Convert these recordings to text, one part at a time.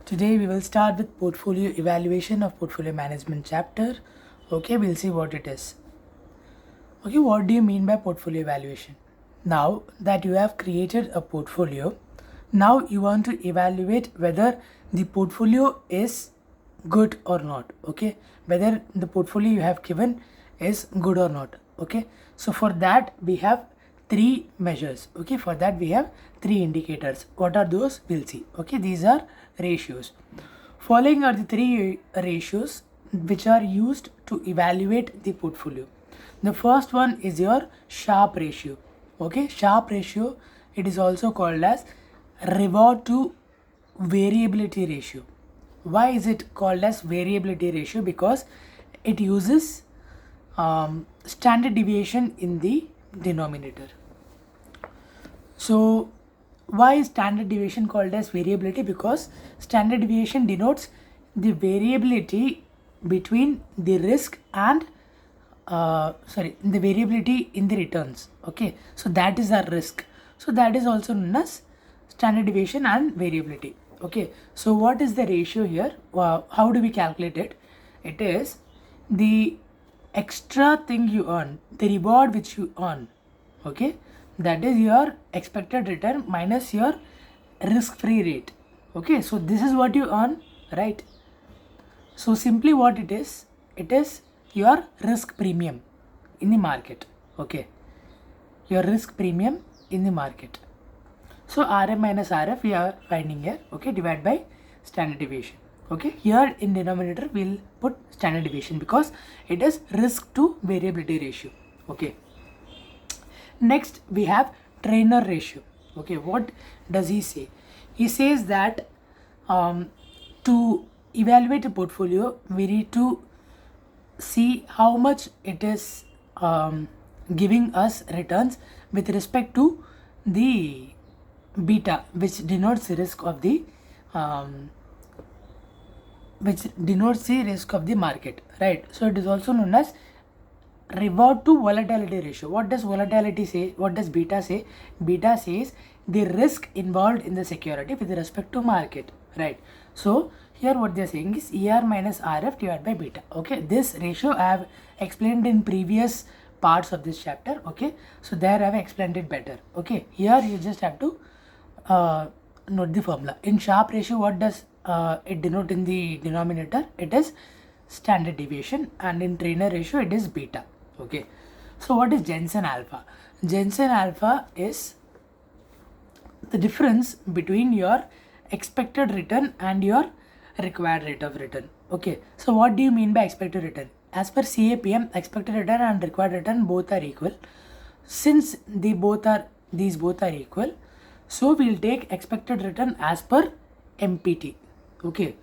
Today we will start with portfolio evaluation of portfolio management chapter. Okay, we'll see what it is. Okay, what do you mean by portfolio evaluation? Now that you have created a portfolio, now you want to evaluate whether the portfolio is good or not. Okay, whether the portfolio you have given is good or not. Okay, so for that we have three measures. Okay, for that we have three indicators. What are those? We'll see. Okay, these are ratios. Following are the three ratios which are used to evaluate the portfolio. The first one is your Sharpe ratio. Okay, Sharpe ratio, it is also called as reward to variability ratio. Why is it called as variability ratio? Because it uses standard deviation in the denominator. So why is standard deviation called as variability? Because standard deviation denotes the variability between the risk and the variability in the returns. Okay, so that is our risk. So that is also known as standard deviation and variability. Okay, so what is the ratio here? How do we calculate it? It is the extra thing you earn, the reward which you earn. Okay, that is your expected return minus your risk-free rate. Okay, so this is what you earn, right? So simply what it is your risk premium in the market. Okay, your risk premium in the market. So RM minus RF we are finding here. Okay, divided by standard deviation. Okay, here in denominator we'll put standard deviation because it is risk to variability ratio. Okay, next we have trainer ratio. Okay, what does he say? He says that to evaluate a portfolio we need to see how much it is giving us returns with respect to the beta, which denotes the risk of the market, right? So it is also known as reward to volatility ratio. What does volatility say? What does beta say? Beta says the risk involved in the security with respect to market, right? So here what they are saying is ER minus RF divided by beta. Okay, this ratio I have explained in previous parts of this chapter. Okay, so there I have explained it better. Okay, here you just have to note the formula. In Sharpe ratio, what does it denote in the denominator? It is standard deviation, and in trainer ratio it is beta. Okay, so what is Jensen alpha? Jensen alpha is the difference between your expected return and your required rate of return. Okay, so what do you mean by expected return? As per CAPM, expected return and required return both are equal. Since these both are equal, so we'll take expected return as per MPT. Okay,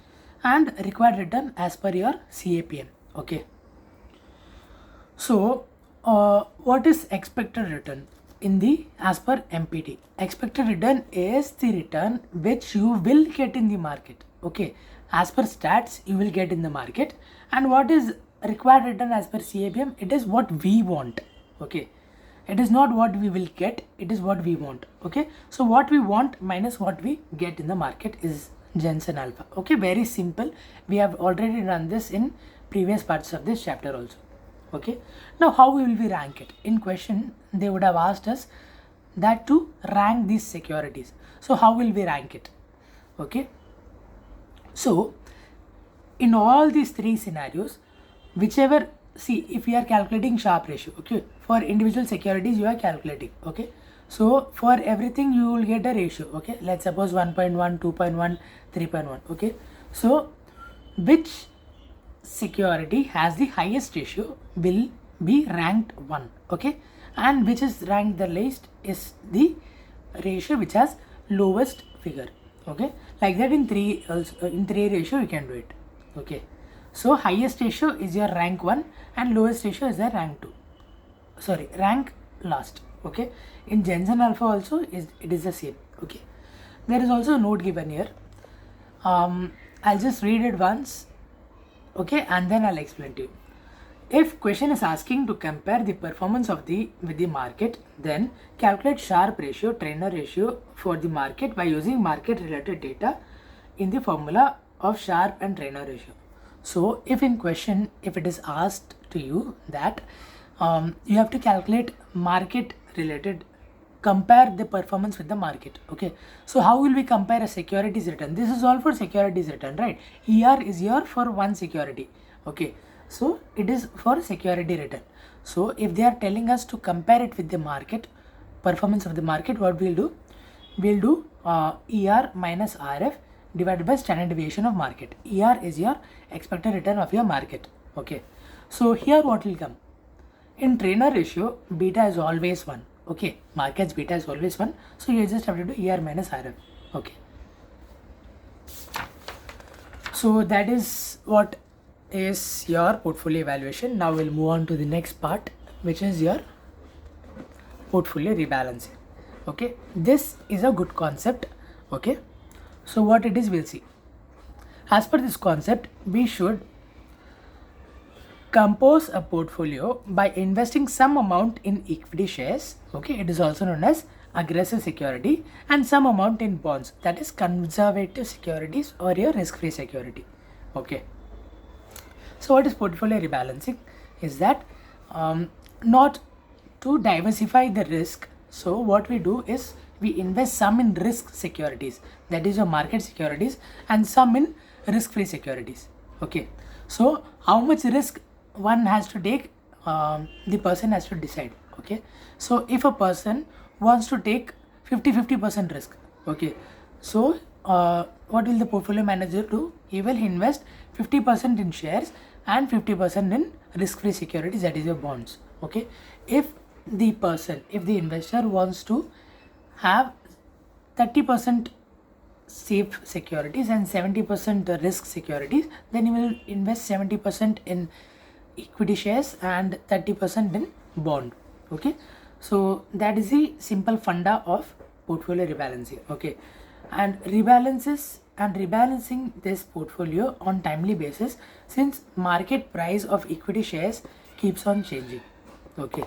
and required return as per your CAPM. Okay, so what is expected return in the as per MPT? Expected return is the return which you will get in the market. Okay, as per stats you will get in the market. And what is required return as per CAPM? It is what we want. Okay, it is not what we will get, it is what we want. Okay, so what we want minus what we get in the market is Jensen alpha. Okay, very simple. We have already done this in previous parts of this chapter also. Okay, now how will we rank it? In question they would have asked us that to rank these securities. So how will we rank it? Okay, so in all these three scenarios, whichever, see, if we are calculating Sharpe ratio, okay, for individual securities you are calculating. Okay, so for everything you will get a ratio. Okay, let's suppose 1.1, 2.1, 3.1. Okay, so which security has the highest ratio will be ranked 1. Okay, and which is ranked the least is the ratio which has lowest figure. Okay, like that in 3 ratio you can do it. Okay, so highest ratio is your rank 1 and lowest ratio is the rank last. Okay, in Jensen alpha also it is the same. Okay, there is also a note given here. I'll just read it once. Okay, and then I'll explain to you. If question is asking to compare the performance of with the market, then calculate Sharpe ratio, trainer ratio for the market by using market related data in the formula of Sharpe and Trainer ratio. So if in question, if it is asked to you that you have to calculate market related, compare the performance with the market. Okay, so how will we compare a securities return? This is all for securities return, right? ER is here for one security. Okay, so it is for security return. So if they are telling us to compare it with the market, performance of the market, what we'll do? We'll do ER minus RF divided by standard deviation of market. ER is your expected return of your market. Okay, so here what will come? In Trainer ratio, beta is always 1. Okay, market's beta is always 1. So you just have to do ER minus RF. Okay. So that is what is your portfolio evaluation. Now we'll move on to the next part, which is your portfolio rebalancing. Okay, this is a good concept. Okay, so what it is, we'll see. As per this concept, we should compose a portfolio by investing some amount in equity shares. Okay, it is also known as aggressive security, and some amount in bonds, that is conservative securities or your risk-free security. Okay, so what is portfolio rebalancing? Is that not to diversify the risk. So what we do is we invest some in risk securities, that is your market securities, and some in risk-free securities. Okay, so how much risk one has to take, the person has to decide. Okay, so if a person wants to take 50% risk, okay, so what will the portfolio manager do? He will invest 50% in shares and 50% in risk-free securities, that is your bonds. Okay, if the investor wants to have 30% safe securities and 70% risk securities, then he will invest 70% in equity shares and 30% in bond. Okay, so that is the simple funda of portfolio rebalancing. Okay, and rebalancing this portfolio on timely basis, since market price of equity shares keeps on changing. Okay,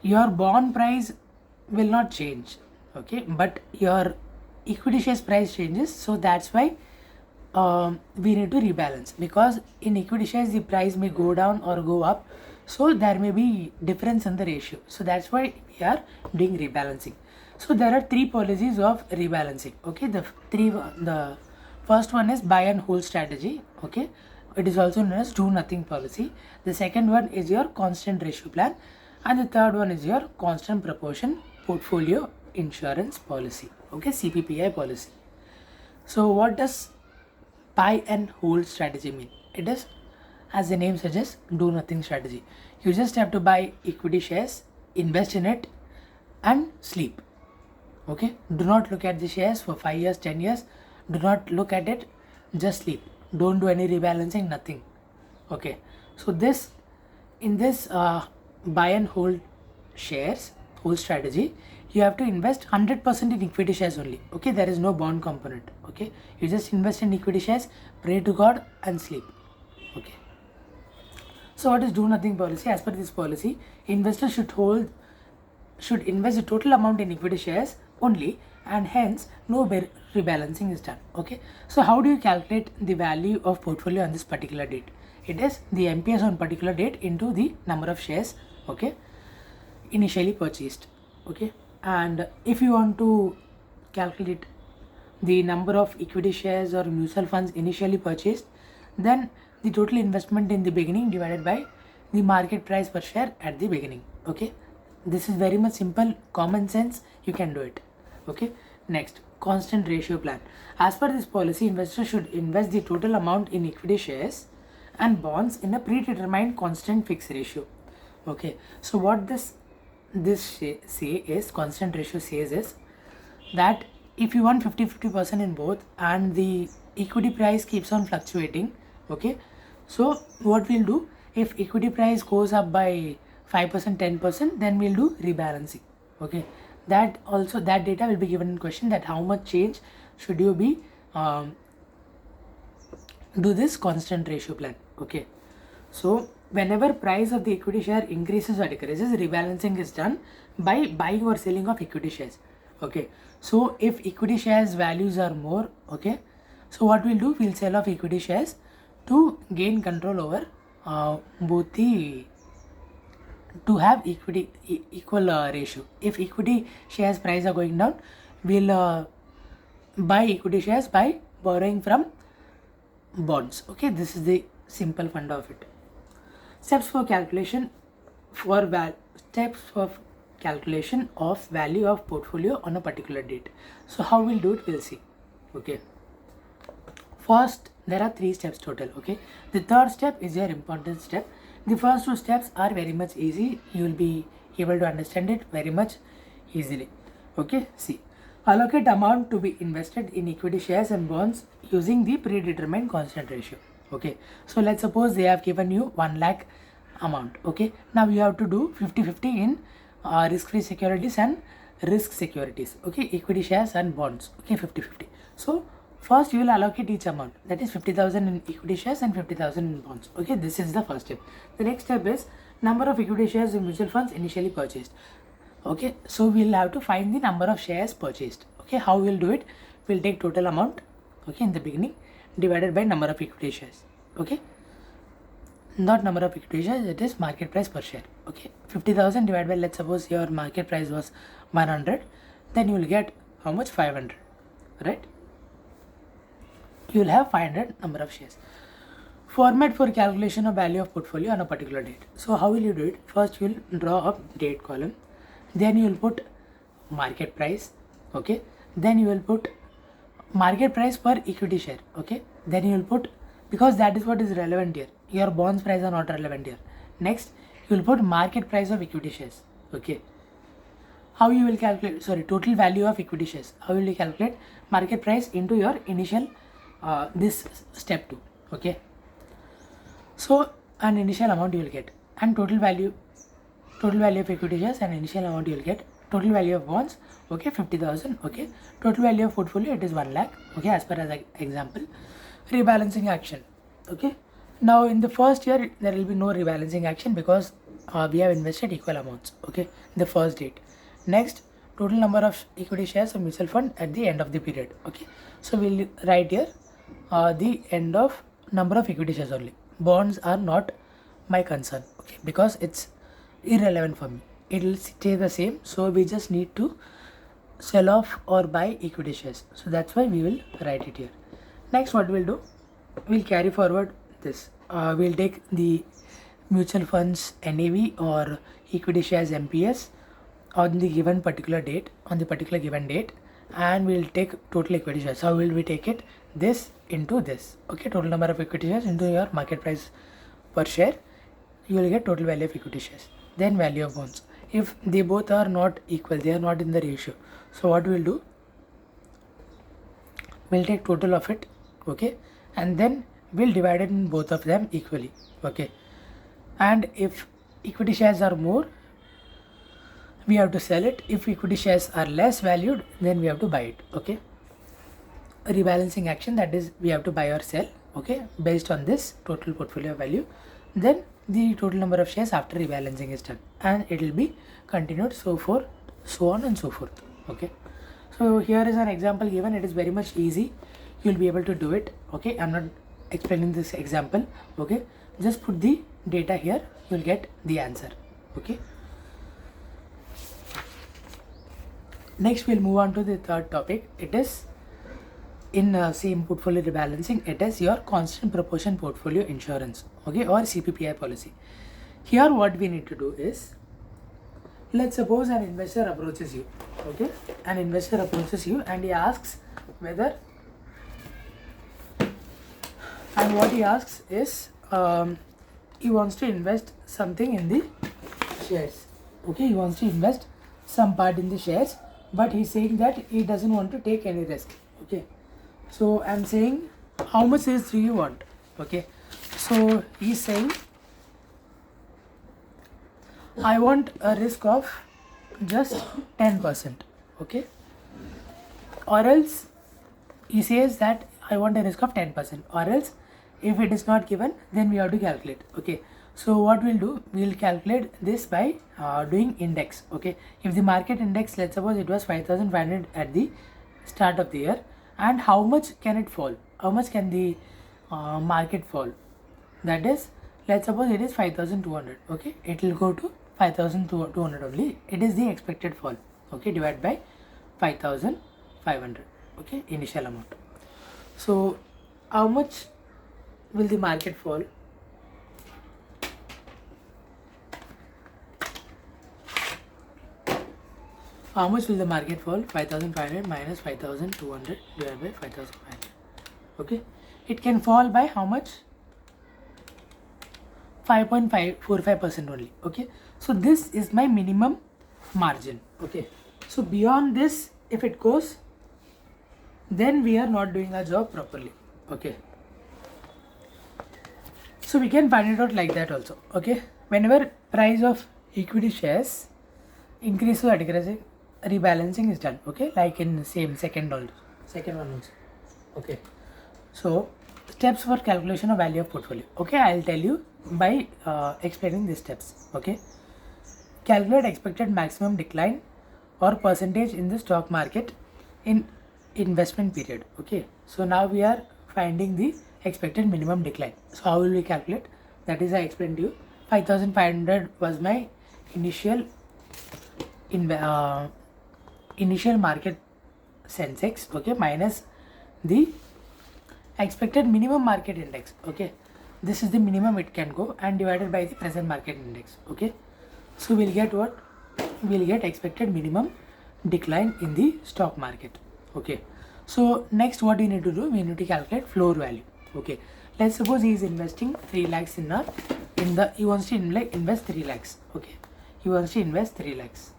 your bond price will not change. Okay, but your equity shares price changes, so that's why we need to rebalance, because in equity shares the price may go down or go up, so there may be difference in the ratio. So that's why we are doing rebalancing. So there are 3 policies of rebalancing. Okay, the first one is buy and hold strategy. Okay, it is also known as do nothing policy. The second one is your constant ratio plan, and the third one is your constant proportion portfolio insurance policy. Okay, CPPI policy. So what does buy and hold strategy mean? It is, as the name suggests, do nothing strategy. You just have to buy equity shares, invest in it, and sleep. Okay, do not look at the shares for 5 years, 10 years. Do not look at it, just sleep. Don't do any rebalancing, nothing. Okay, so in this buy and hold shares, hold strategy, you have to invest 100% in equity shares only. Okay, there is no bond component. Okay, you just invest in equity shares, pray to God, and sleep. Okay, so what is do nothing policy? As per this policy, investors should invest the total amount in equity shares only, and hence no rebalancing is done. Okay, so how do you calculate the value of portfolio on this particular date? It is the MPS on particular date into the number of shares, okay, initially purchased. Okay, and if you want to calculate the number of equity shares or mutual funds initially purchased, then the total investment in the beginning divided by the market price per share at the beginning. Okay, this is very much simple, common sense, you can do it. Okay, next, constant ratio plan. As per this policy, investors should invest the total amount in equity shares and bonds in a predetermined constant fixed ratio. Okay, so what this say is, constant ratio says is that if you want 50% in both and the equity price keeps on fluctuating, okay, so what we'll do, if equity price goes up by 5%, 10%, then we'll do rebalancing. Okay, that data will be given in question, that how much change should you be do this constant ratio plan. Okay, so whenever price of the equity share increases or decreases, rebalancing is done by buying or selling of equity shares. Okay, so if equity shares values are more, okay, So what we'll do, we'll sell off equity shares to gain control over both the, to have equal ratio. If equity shares price are going down, we'll buy equity shares by borrowing from bonds. Okay, this is the simple fund of it. Steps for calculation of value of portfolio on a particular date. So how we'll do it, we'll see. Okay, first there are 3 steps total. Okay, the third step is your important step. The first 2 steps are very much easy, you will be able to understand it very much easily. Okay, see, allocate amount to be invested in equity shares and bonds using the predetermined constant ratio. Okay, so let's suppose they have given you 1 lakh amount. Okay, now you have to do 50-50 in risk-free securities and risk securities. Okay, equity shares and bonds. Okay, 50-50. So first you will allocate each amount, that is 50,000 in equity shares and 50,000 in bonds. Okay, this is the first step. The next step is number of equity shares in mutual funds initially purchased. Okay, so we'll have to find the number of shares purchased. Okay, how we'll do it, we'll take total amount, okay, in the beginning divided by number of equity shares. Okay, not number of equity shares, it is market price per share. Okay, 50,000 divided by, let's suppose your market price was 100, then you will get how much, 500, right? You will have 500 number of shares. Format for calculation of value of portfolio on a particular date. So how will you do it? First you will draw a date column, then you will put market price. Okay, then you will put market price per equity share. Okay, then you will put, because that is what is relevant here, your bonds price are not relevant here. Next you will put market price of equity shares. Okay, how you will calculate, sorry, total value of equity shares. How will you calculate? Market price into your initial this step 2. Okay, so an initial amount you will get, and total value of equity shares and initial amount you will get. Total value of bonds, okay, 50,000. Okay, total value of portfolio, it is 1 lakh. Okay, as per as example. Rebalancing action. Okay, now in the first year there will be no rebalancing action because we have invested equal amounts. Okay, the first date. Next, total number of equity shares of mutual fund at the end of the period. Okay, so we'll write here the end of number of equity shares only. Bonds are not my concern. Okay, because it's irrelevant for me, it will stay the same. So we just need to sell off or buy equity shares, so that's why we will write it here. Next, what we'll do, we'll carry forward this. We'll take the mutual funds NAV or equity shares MPS on the given particular date, on the particular given date, and we'll take total equity shares. How will we take it? This into this. Okay, total number of equity shares into your market price per share, you will get total value of equity shares. Then value of bonds. If they both are not equal, they are not in the ratio, so what we'll do, we'll take total of it. Okay, and then we'll divide it in both of them equally. Okay, and if equity shares are more, we have to sell it. If equity shares are less valued, then we have to buy it. Okay, a rebalancing action, that is we have to buy or sell. Okay, based on this total portfolio value, then the total number of shares after rebalancing is done, and it will be continued, so on and so forth. Okay, so here is an example given. It is very much easy, you will be able to do it. Okay, I'm not explaining this example. Okay, just put the data here, you will get the answer. Okay, next we'll move on to the third topic. It is in same portfolio rebalancing, it is your constant proportion portfolio insurance. Okay, or CPPI policy. Here what we need to do is, let's suppose an investor approaches you. Okay, an investor approaches you and he asks whether, and what he asks is he wants to invest something in the shares. Okay, he wants to invest some part in the shares, but he's saying that he doesn't want to take any risk. Okay, so I'm saying, how much risk do you want? Okay, so he's saying, I want a risk of just 10%. Okay, or else he says that I want a risk of 10%, or else if it is not given, then we have to calculate. Okay, so what we'll do, we'll calculate this by doing index. Okay, if the market index, let's suppose it was 5,500 at the start of the year, and how much can it fall? how much can the market fall. That is, let's suppose it is 5200. Okay, it will go to 5200 only. It is the expected fall. Okay, divided by 5500. Okay, initial amount. So how much will the market fall? How much will the market fall? 5500 minus 5200 divided by 5500. Okay, it can fall by how much? 5.545% only. Okay, so this is my minimum margin. Okay, so beyond this, if it goes, then we are not doing our job properly. Okay, so we can find it out like that also. Okay, whenever price of equity shares increases or decreases, rebalancing is done. Okay, like in the same second one also. Okay, so steps for calculation of value of portfolio. Okay, I'll tell you by explaining these steps. Okay, calculate expected maximum decline or percentage in the stock market in investment period. Okay, so now we are finding the expected minimum decline. So how will we calculate? That is, I explained to you, 5500 was my initial initial market sensex. Okay, minus the expected minimum market index. Okay, this is the minimum it can go, and divided by the present market index. Okay, so we'll get what? We'll get expected minimum decline in the stock market. Okay, so next what we need to do, we need to calculate floor value. Okay, let's suppose he is investing 3 lakhs he wants to invest 3 lakhs. Okay, he wants to invest 3 lakhs.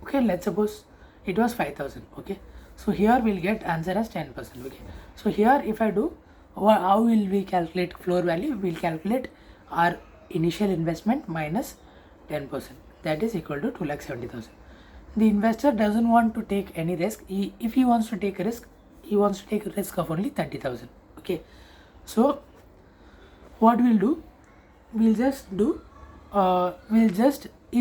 Okay, let's suppose it was 5000. Okay, so here we'll get answer as 10%. Okay, so here if I do, how will we calculate floor value? We'll calculate our initial investment minus 10%, that is equal to 2,70,000. The investor doesn't want to take any risk. If he wants to take a risk, he wants to take a risk of only 30,000. Okay, so what we'll do, he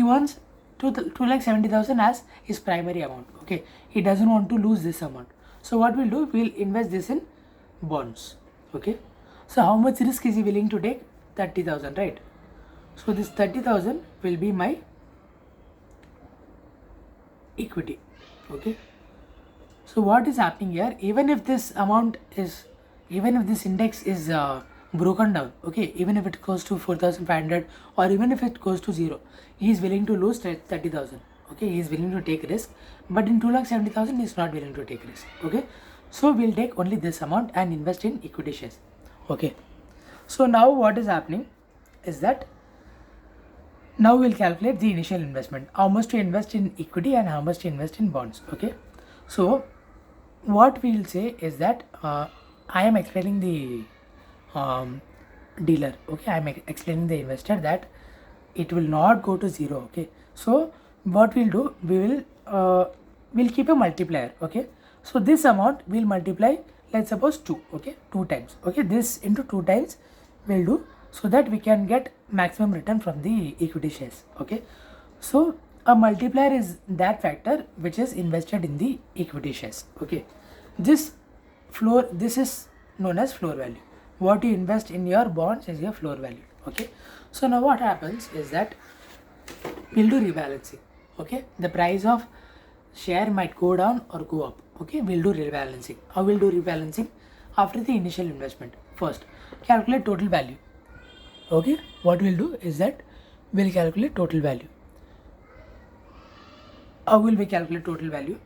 wants 2,70,000 as his primary amount. Okay, he doesn't want to lose this amount. So what we'll do, we'll invest this in bonds. Okay, so how much risk is he willing to take? 30,000, right? So this 30,000 will be my equity. Okay, so what is happening here, even if this index is broken down, okay, even if it goes to 4,500 or even if it goes to 0, he is willing to lose 30,000. Okay, he is willing to take risk, but in 2,70,000 he is not willing to take risk. Okay, so we'll take only this amount and invest in equity shares. Okay, so now what is happening is that now we'll calculate the initial investment, how much to invest in equity and how much to invest in bonds. Okay, so what we'll say is that I am explaining the dealer. Okay, I am explaining the investor that it will not go to 0. Okay, so what we'll do, we'll keep a multiplier. Okay, so this amount we'll multiply, let's suppose 2. Okay, 2 times. Okay, this into 2 times we'll do, so that we can get maximum return from the equity shares. Okay, so a multiplier is that factor which is invested in the equity shares. Okay, this is known as floor value. What you invest in your bonds is your floor value. Okay, so now what happens is that we'll do rebalancing. Okay, the price of share might go down or go up. Okay, we'll do rebalancing. How we'll do rebalancing? After the initial investment, first calculate total value. Okay, what we'll do is that we'll calculate total value. How will we calculate total value?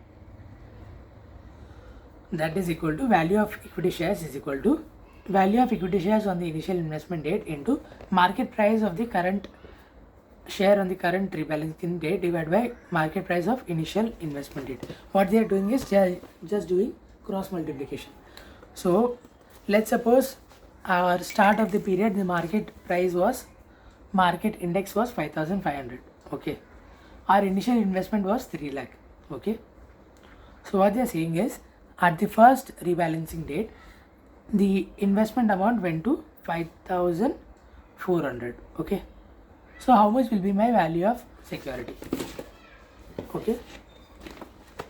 That is equal to value of equity shares is equal to value of equity shares on the initial investment date into market price of the current share on the current rebalancing date divided by market price of initial investment date. What they are doing is they are just doing cross multiplication. So let's suppose our start of the period, the market index was 5,500. Okay, our initial investment was 3 lakh. Okay, so what they are saying is at the first rebalancing date, the investment amount went to 5,400. Okay, so how much will be my value of security? Okay,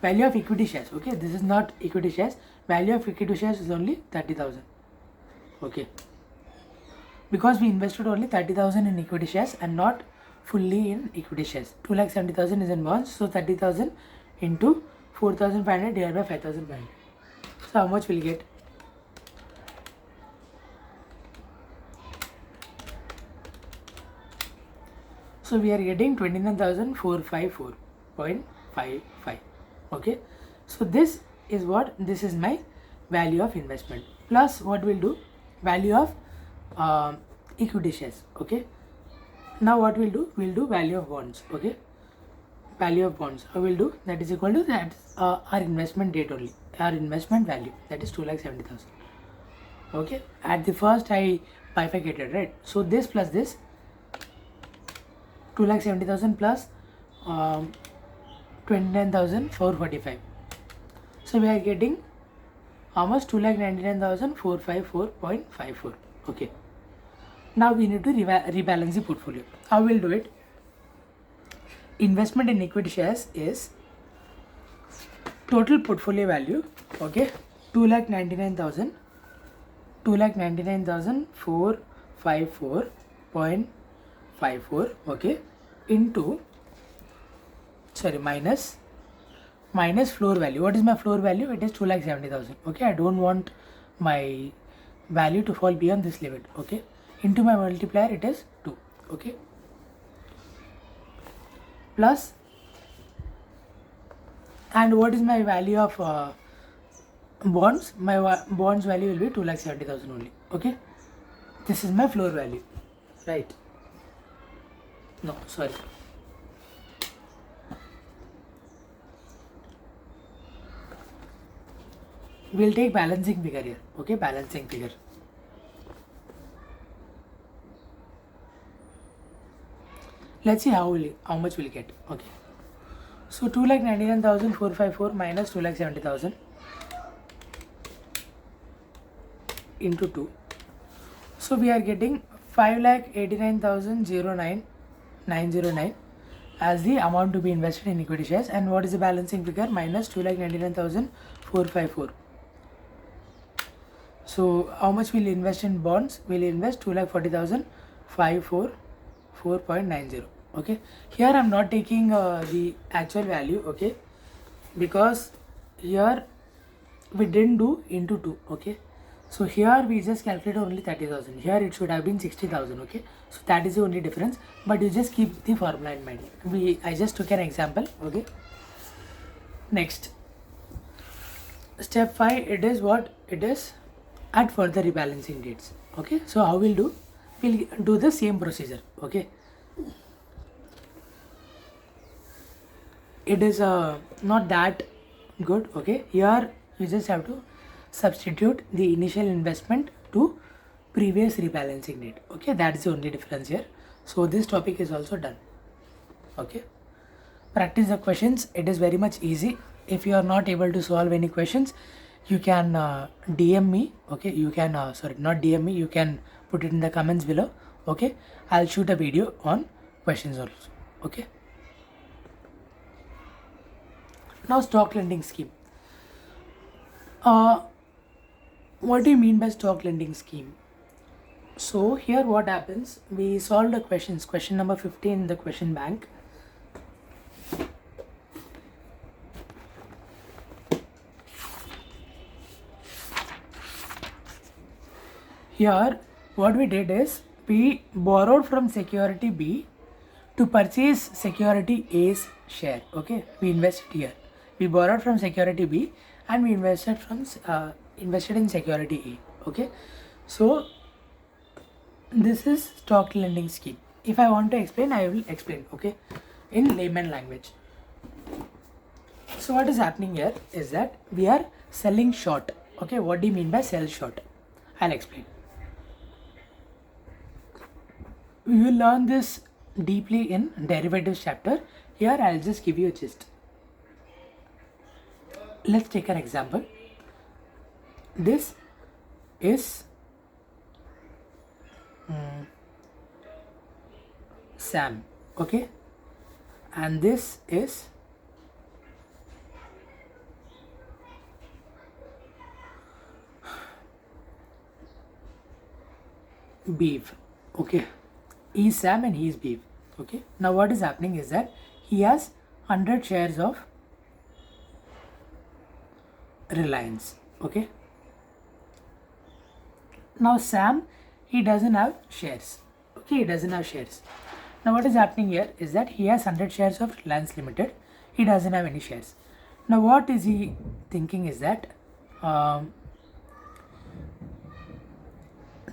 value of equity shares. Okay, this is not equity shares. Value of equity shares is only 30,000. Okay, because we invested only 30,000 in equity shares and not fully in equity shares. 2,70,000 is in bonds, so 30,000 into 4,500 divided by 5,500. So how much will you get? So we are getting 29,454.55. Okay, so this is what, this is my value of investment, plus what we'll do, value of equity shares. Okay, now what we'll do, we'll do value of bonds. Okay, value of bonds, how we'll do, that is equal to that our investment date only, our investment value, that is 2,70,000. Okay, at the first I bifurcated, right? So this plus this, 2,70,000 plus 29,445. So we are getting almost 2,99,454.54. Okay, now we need to rebalance the portfolio. How we'll do it? Investment in equity shares is total portfolio value. Okay, 2,99,454.54. Okay, into, sorry, minus floor value. What is my floor value? It is 2,70,000. Okay, I don't want my value to fall beyond this limit. Okay, into my multiplier, it is 2. Okay, plus, and what is my value of bonds? My bonds value will be 2,70,000 only. Okay, this is my floor value, right? No, sorry. We'll take balancing figure here. Okay, balancing figure. Let's see how much we'll get. Okay, so 2,99,454 minus 2,70,000 into 2. So we are getting 5,89,909 as the amount to be invested in equity shares. And what is the balancing figure? Minus 2,99,454. So how much will invest in bonds? We'll invest 2,40,544.90. Okay, here I'm not taking the actual value. Okay, because here we didn't do into 2. Okay, so here we just calculated only 30,000. Here it should have been 60,000. Okay, so that is the only difference. But you just keep the formula in mind. I just took an example. Okay, next, step 5. It is what it is at further rebalancing dates. Okay, so how we'll do? We'll do the same procedure. Okay, it is not that good. Okay, here you just have to substitute the initial investment to previous rebalancing date. Okay, that's the only difference here. So this topic is also done. Okay, practice the questions. It is very much easy. If you are not able to solve any questions, you can DM me. Okay, you can sorry, not DM me, you can put it in the comments below. Okay, I'll shoot a video on questions also. Okay, now stock lending scheme. What do you mean by stock lending scheme? So here what happens, we solve the questions, question number 15 in the question bank. Here what we did is we borrowed from security B to purchase security A's share. Okay, we invested here. We borrowed from security B and we invested in security A. Okay, so this is stock lending scheme. If I want to explain, I will explain. Okay, in layman language. So what is happening here is that we are selling short. Okay, what do you mean by sell short? I'll explain. We will learn this deeply in derivatives chapter. Here I'll just give you a gist. Let's take an example. This is Sam. Okay, and this is Beef. Okay, he's Sam and he's Beef. Okay, now what is happening is that he has 100 shares of Reliance. Okay, now Sam, he doesn't have shares. Okay, he doesn't have shares. Now what is happening here is that he has 100 shares of Reliance Limited. He doesn't have any shares. Now what is he thinking is that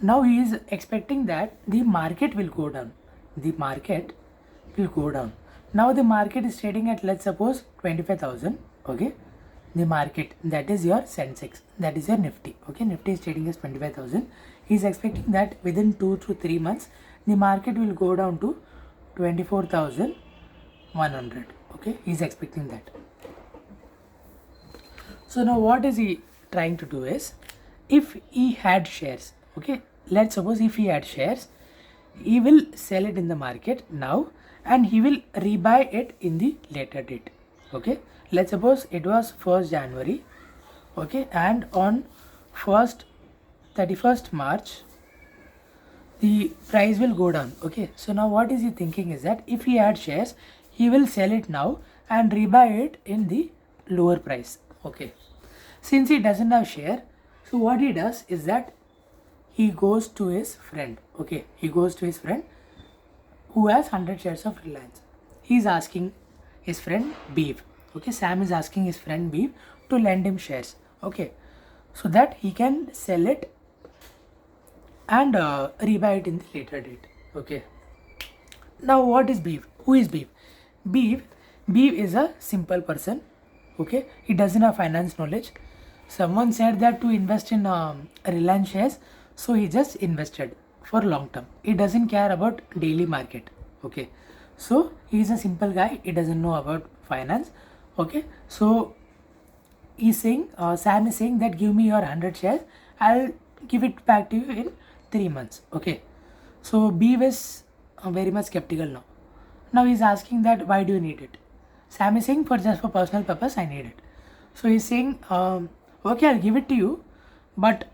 now he is expecting that the market will go down. The market will go down. Now the market is trading at, let's suppose, 25,000. Okay, the market, that is your Sensex, that is your Nifty. Okay, Nifty is trading as 25,000. He is expecting that within 2 to 3 months the market will go down to 24,100. Okay, he is expecting that. So now what is he trying to do is, if he had shares, okay, let's suppose if he had shares, he will sell it in the market now and he will rebuy it in the later date. Okay, let's suppose it was 1st January. Okay, and on 31st March the price will go down. Okay, so now what is he thinking is that if he had shares, he will sell it now and rebuy it in the lower price. Okay, since he doesn't have share, so what he does is that he goes to his friend. Okay, he goes to his friend who has 100 shares of Reliance. He is asking his friend Beef. Okay, Sam is asking his friend Beef to lend him shares. Okay, so that he can sell it and rebuy it in the later date. Okay, now what is Beef? Who is Beef? Beef is a simple person. Okay, he doesn't have finance knowledge. Someone said that to invest in Reliance shares, so he just invested for long term. He doesn't care about daily market. Okay, so he is a simple guy. He doesn't know about finance. Okay, so he's saying, Sam is saying that give me your 100 shares, I'll give it back to you in 3 months. Okay, so Beef is very much skeptical now. Now he's asking that why do you need it? Sam is saying just for personal purpose I need it. So he's saying, okay, I'll give it to you, but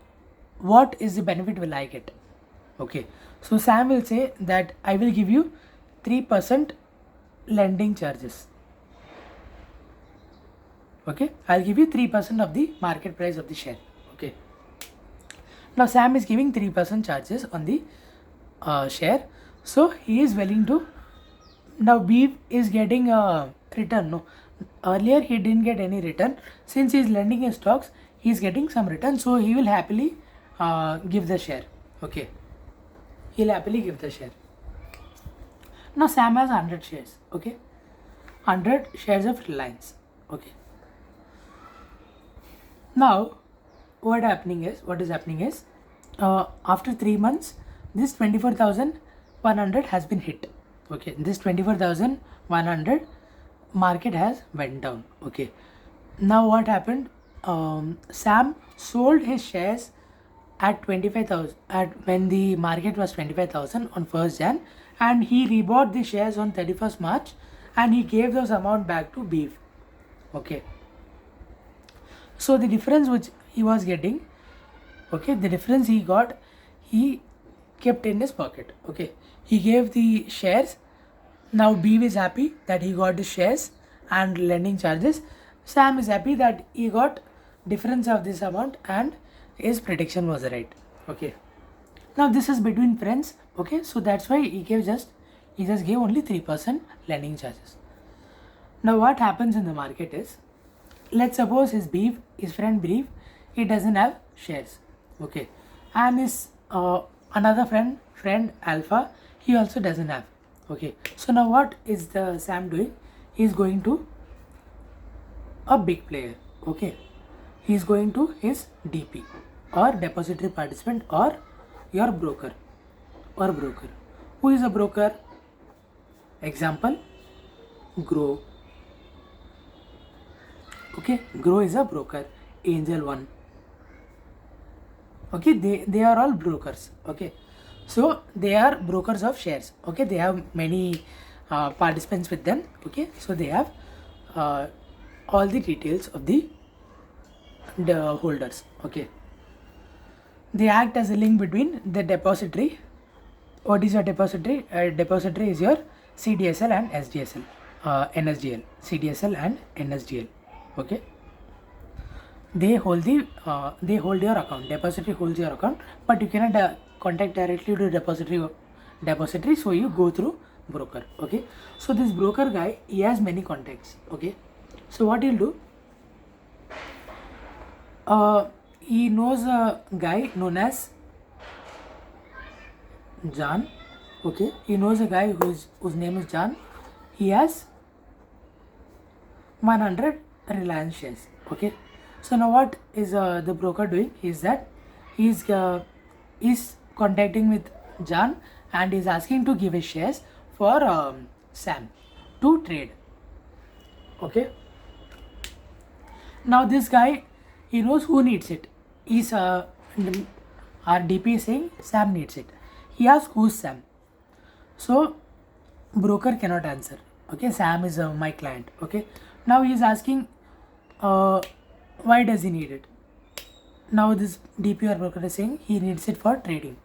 what is the benefit will I get? Okay, so Sam will say that I will give you 3% lending charges. Okay, I'll give you 3% of the market price of the share. Okay, now Sam is giving 3% charges on the share, so he is willing to. Now Beef is getting a return. No, earlier he didn't get any return. Since he is lending his stocks, he is getting some return, so he will happily give the share. Okay, he'll happily give the share. Now Sam has 100 shares. Okay, 100 shares of Reliance. Okay, now what is happening is after 3 months this 24,100 has been hit. Okay, this 24,100 market has went down. Okay, now what happened, Sam sold his shares at 25,000 at when the market was 25,000 on 1st Jan, and he rebought the shares on 31st March and he gave those amount back to Beef. Okay, so the difference which he was getting, okay, the difference he got, he kept in his pocket. Okay, he gave the shares. Now Beef is happy that he got the shares and lending charges. Sam is happy that he got difference of this amount and his prediction was right. Okay, now this is between friends. Okay, so that's why he just gave only 3% lending charges. Now what happens in the market is, let's suppose his friend Beef, he doesn't have shares. Okay, and his another friend Alpha, he also doesn't have. Okay, so now what is the Sam doing? He is going to a big player. Okay, he is going to his DP or depository participant or your broker. Who is a broker? Example, Grow. Okay, Grow is a broker. Angel One. Okay, they are all brokers. Okay, so they are brokers of shares. Okay, they have many participants with them. Okay, so they have all the details of the holders. Okay, they act as a link between the depository What is your depository? Depository is your CDSL and SDSL, NSDL, CDSL and NSDL. Okay, they hold your account. Depository holds your account, but you cannot contact directly to depository. So you go through broker. Okay, so this broker guy, he has many contacts. Okay, so what he'll do, he knows a guy known as John. Okay, he knows a guy whose name is John. He has 100 Reliance shares. Okay, so now what is the broker doing is that he's contacting with John and is asking to give his shares for Sam to trade. Okay, now this guy, he knows who needs it. He's our DP is saying Sam needs it. He asks who's Sam. So broker cannot answer. Okay, Sam is my client. Okay, now he is asking why does he need it. Now this DP or broker is saying he needs it for trading.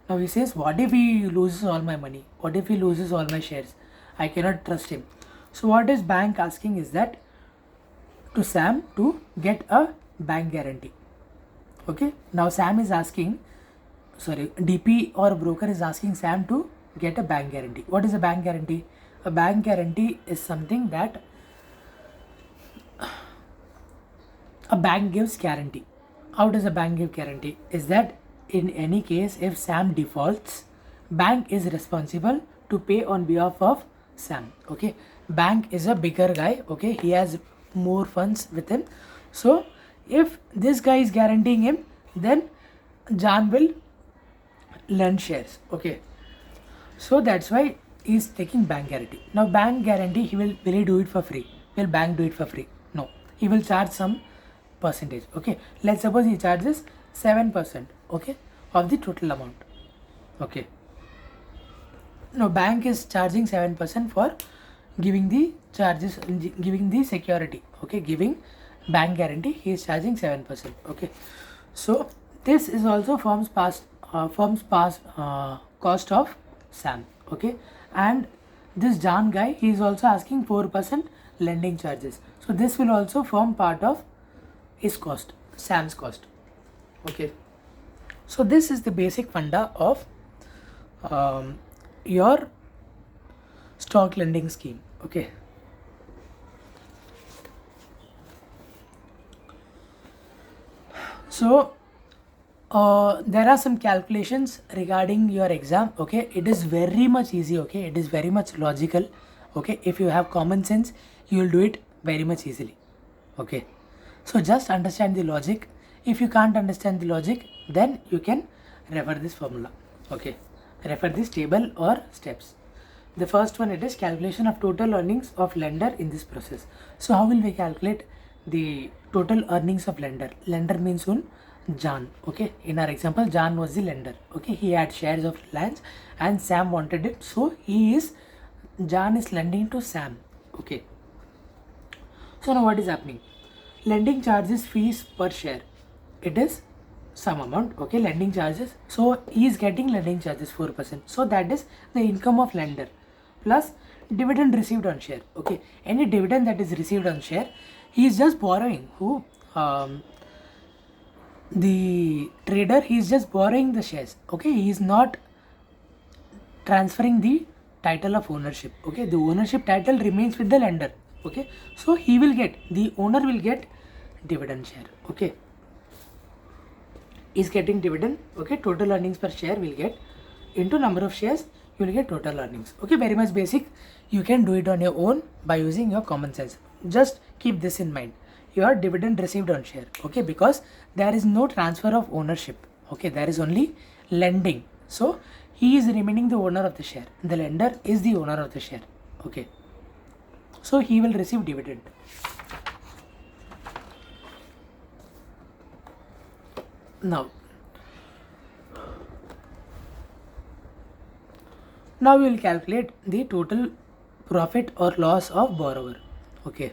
Now he says, what if he loses all my money? What if he loses all my shares? I cannot trust him. So what is bank asking is that to Sam to get a bank guarantee. Okay, now Sam is asking, DP or broker is asking Sam to get a bank guarantee. What is a bank guarantee? A bank guarantee is something that a bank gives guarantee. How does a bank give guarantee? Is that in any case, if Sam defaults, bank is responsible to pay on behalf of Sam. Okay, bank is a bigger guy. Okay, he has more funds with him. So if this guy is guaranteeing him, then John will lend shares. Okay, so that's why he's taking bank guarantee. Now bank guarantee, will he do it for free? Will bank do it for free? No, he will charge some percentage. Okay, let's suppose he charges 7%, okay, of the total amount. Okay, now bank is charging 7% for giving the charges, giving the security. Okay, giving bank guarantee, he is charging 7%. Okay, so this is also forms cost of Sam. Okay, and this John guy, he is also asking 4% lending charges. So this will also form part of his cost, Sam's cost. Okay, so this is the basic funda of your stock lending scheme. Okay, so there are some calculations regarding your exam. Okay, it is very much easy. Okay, it is very much logical. Okay, if you have common sense, you will do it very much easily. Okay, so just understand the logic. If you can't understand the logic, then you can refer this formula. Okay, refer this table or steps. The first one, it is calculation of total earnings of lender in this process. So how will we calculate the total earnings of lender? Lender means who? John. Okay, in our example, John was the lender. Okay, he had shares of Reliance and Sam wanted it, so John is lending to Sam. Okay, so now what is happening? Lending charges fees per share, it is some amount. Okay, lending charges, so he is getting lending charges 4%, so that is the income of lender plus dividend received on share. Okay, any dividend that is received on share, he is just borrowing. The trader, he is just borrowing the shares. Okay, he is not transferring the title of ownership. Okay, the ownership title remains with the lender. Okay, so the owner will get dividend share. Okay, is getting dividend. Okay, total earnings per share will get into number of shares, you will get total earnings. Okay, very much basic. You can do it on your own by using your common sense. Just keep this in mind, your dividend received on share. Okay, because there is no transfer of ownership. Okay, there is only lending, so he is remaining the owner of the share, the lender is the owner of the share. Okay, so he will receive dividend. Now we will calculate the total profit or loss of borrower. Okay,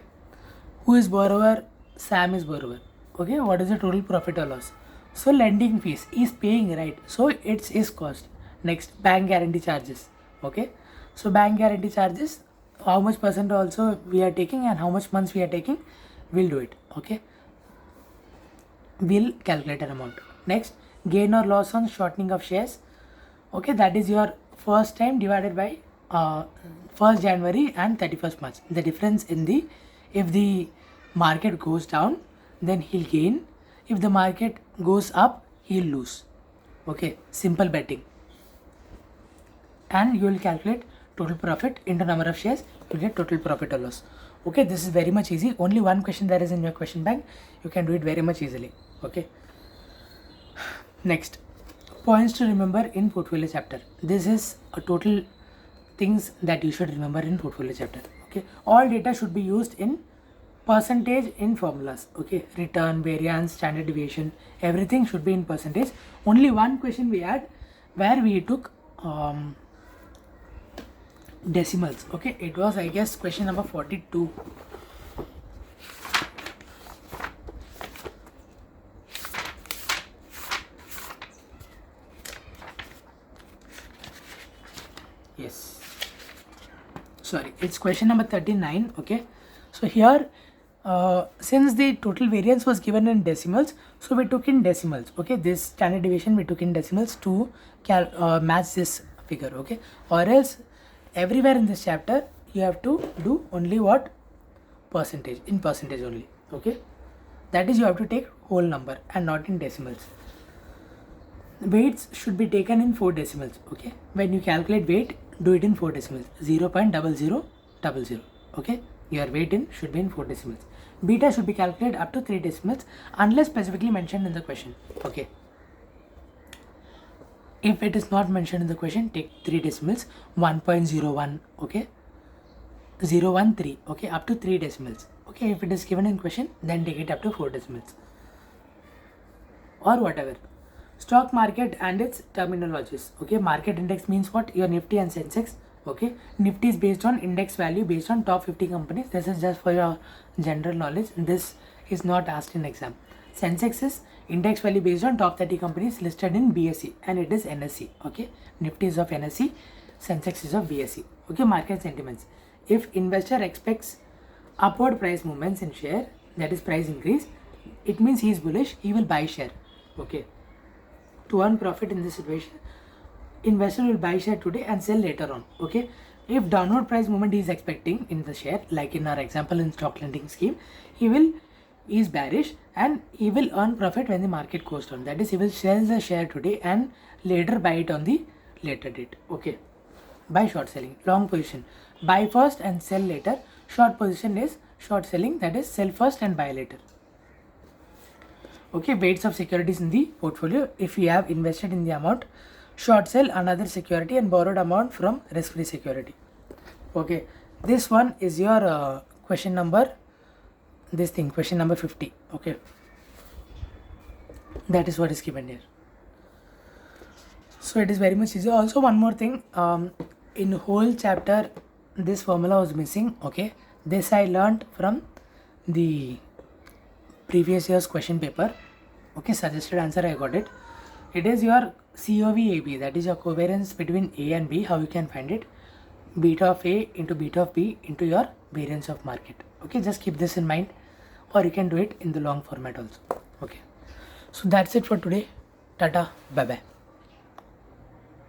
who is borrower? Sam is borrower. Okay, what is the total profit or loss? So lending fees is paying, right? So it's his cost. Next, bank guarantee charges. Okay, so bank guarantee charges, how much percent also we are taking and how much months we are taking, we'll do it. Okay, we'll calculate an amount. Next, gain or loss on shortening of shares. Okay, that is your first time divided by 1st January and 31st March. The difference in the, if the market goes down, then he'll gain. If the market goes up, he'll lose. Okay, simple betting. And you will calculate total profit into number of shares, you get total profit or loss. Okay, this is very much easy. Only one question there is in your question bank. You can do it very much easily. Okay. Next, points to remember in portfolio chapter. This is a total things that you should remember in portfolio chapter. Okay, all data should be used in percentage in formulas. Okay, return, variance, standard deviation, everything should be in percentage. Only one question we had where we took decimals. Okay, it was, I guess, question number 42. Yes, sorry, it's question number 39. Okay, so here since the total variance was given in decimals, so we took in decimals. Okay, this standard deviation we took in decimals to match this figure. Okay, or else everywhere in this chapter you have to do only what? Percentage, in percentage only. Okay, that is, you have to take whole number and not in decimals. Weights should be taken in 4 decimals. Okay, when you calculate weight, do it in 4 decimals, 0.0000. Okay, your weight in should be in 4 decimals. Beta should be calculated up to 3 decimals unless specifically mentioned in the question. Okay, if it is not mentioned in the question, take 3 decimals, 1.01. Okay, 013. Okay, up to 3 decimals. Okay, if it is given in question, then take it up to 4 decimals or whatever. Stock market and its terminologies. Okay, market index means what? Your Nifty and Sensex. Okay, Nifty is based on index value based on top 50 companies. This is just for your general knowledge. This is not asked in exam. Sensex is index value based on top 30 companies listed in BSE and it is NSE. Okay, Nifty is of NSE, Sensex is of BSE. Okay, market sentiments. If investor expects upward price movements in share, that is price increase, it means he is bullish, he will buy share. Okay, to earn profit in this situation, investor will buy share today and sell later on. Okay, if downward price movement he is expecting in the share, like in our example in stock lending scheme, he is bearish and he will earn profit when the market goes down. That is, he will sell the share today and later buy it on the later date. Okay, by short selling. Long position, buy first and sell later. Short position is short selling, that is sell first and buy later. Okay, weights of securities in the portfolio. If you have invested in the amount, short sell another security and borrowed amount from risk-free security. Okay, this one is your question number, question number 50. Okay, that is what is given here. So it is very much easy. Also, one more thing, in whole chapter this formula was missing. Okay, this I learned from the previous year's question paper. Okay, suggested answer I got it. It is your COVAB, that is your covariance between A and B, how you can find it. Beta of A into beta of B into your variance of market. Okay, just keep this in mind, or you can do it in the long format also. Okay, so that's it for today. Tata, bye bye.